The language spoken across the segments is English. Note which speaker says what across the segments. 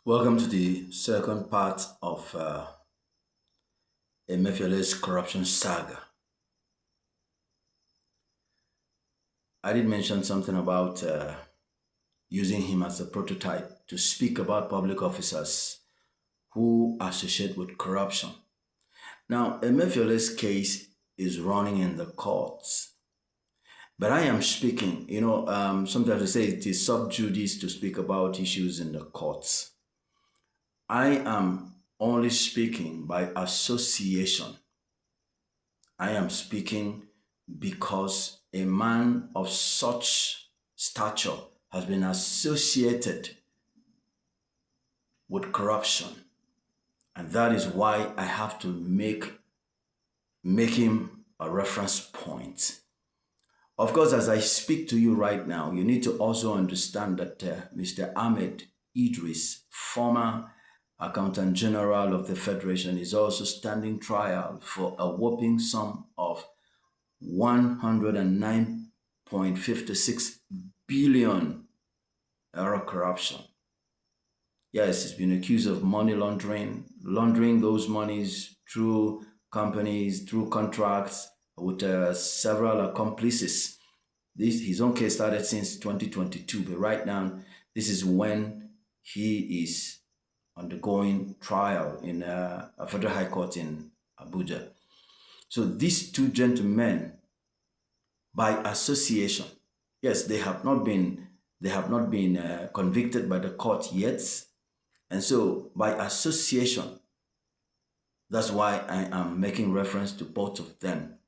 Speaker 1: Welcome to the second part of Emefiele's corruption saga. I did mention something about using him as a prototype to speak about public officers who associate with corruption. Now, Emefiele's case is running in the courts, but I am speaking, sometimes they say it is sub judice to speak about issues in the courts. I am only speaking by association. I am speaking because a man of such stature has been associated with corruption. And that is why I have to make him a reference point. Of course, as I speak to you right now, you need to also understand that Mr. Ahmed Idris, former Accountant General of the Federation, is also standing trial for a whopping sum of 109.56 billion euro corruption. Yes, he's been accused of money laundering those monies through companies, through contracts with several accomplices. His own case started since 2022, but right now, this is when he is undergoing trial in a federal high court in Abuja. So these two gentlemen, by association, yes, they have not been convicted by the court yet, and so by association, that's why I am making reference to both of them,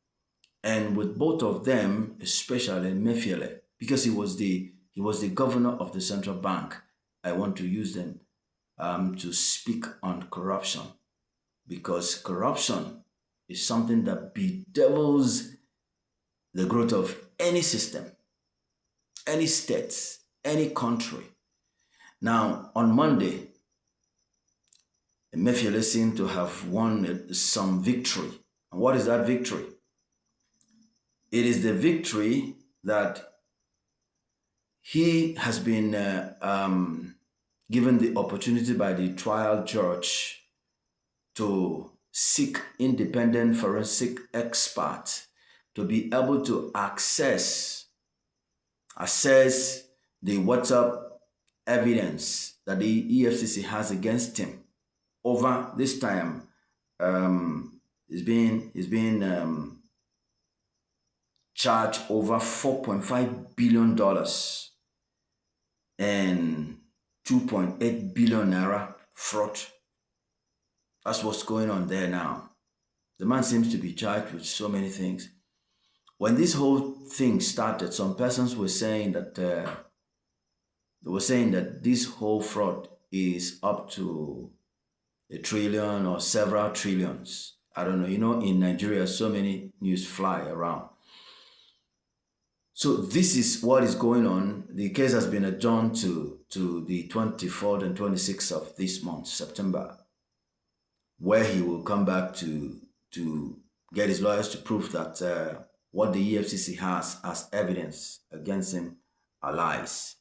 Speaker 1: and with both of them, especially Emefiele, because he was the governor of the central bank. I want to use them to speak on corruption because corruption is something that bedevils the growth of any system, any state, any country. Now, on Monday, Emefiele seemed to have won some victory. And what is that victory? It is the victory that he has been given the opportunity by the trial judge to seek independent forensic expert to be able to assess the WhatsApp evidence that the EFCC has against him. Over this time, he's been charged over $4.5 billion and 2.8 billion naira fraud. That's what's going on there now. The man seems to be charged with so many things. When this whole thing started, some persons were saying that this whole fraud is up to a trillion or several trillions. I don't know. In Nigeria, so many news fly around. So this is what is going on. The case has been adjourned to the 24th and 26th of this month, September, where he will come back to get his lawyers to prove that what the EFCC has as evidence against him are lies.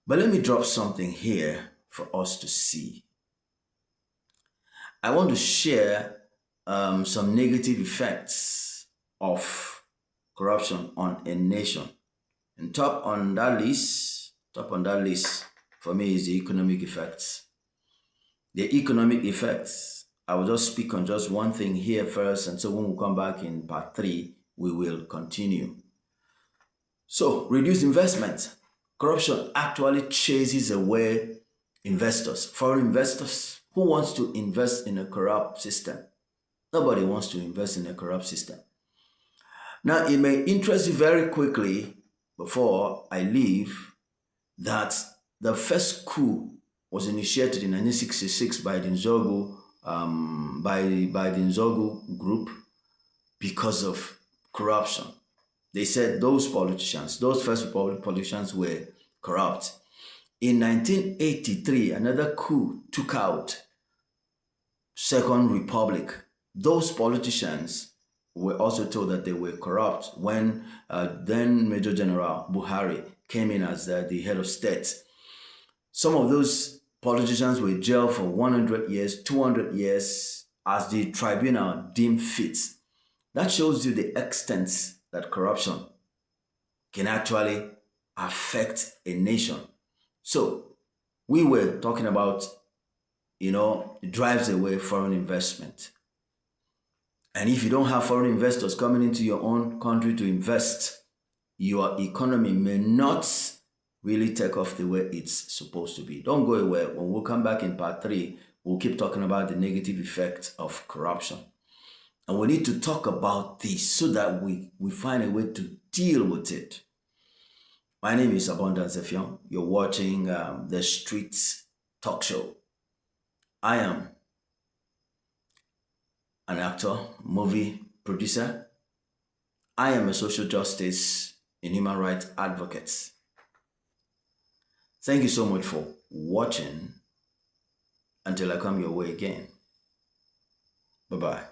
Speaker 1: But let me drop something here for us to see. I want to share some negative effects of corruption on a nation. And top on that list for me is the economic effects. The economic effects, I will just speak on just one thing here first, and so when we come back in part 3, we will continue. So, reduced investment. Corruption actually chases away investors, foreign investors. Who wants to invest in a corrupt system? Nobody wants to invest in a corrupt system. Now, it may interest you very quickly before I leave that the first coup was initiated in 1966 by the Nzogu group because of corruption. They said those first republic politicians were corrupt. In 1983, another coup took out Second Republic. Those politicians were also told that they were corrupt when then Major General Buhari came in as the head of state. Some of those Politicians will jail for 100 years, 200 years as the tribunal deem fit. That shows you the extent that corruption can actually affect a nation. So we were talking about, it drives away foreign investment. And if you don't have foreign investors coming into your own country to invest, your economy may not really take off the way it's supposed to be. Don't go away. When we'll come back in part 3, we'll keep talking about the negative effects of corruption. And we need to talk about this so that we find a way to deal with it. My name is Abundance Efion. You're watching the Streets Talk Show. I am an actor, movie producer. I am a social justice and human rights advocate. Thank you so much for watching. Until I come your way again. Bye-bye.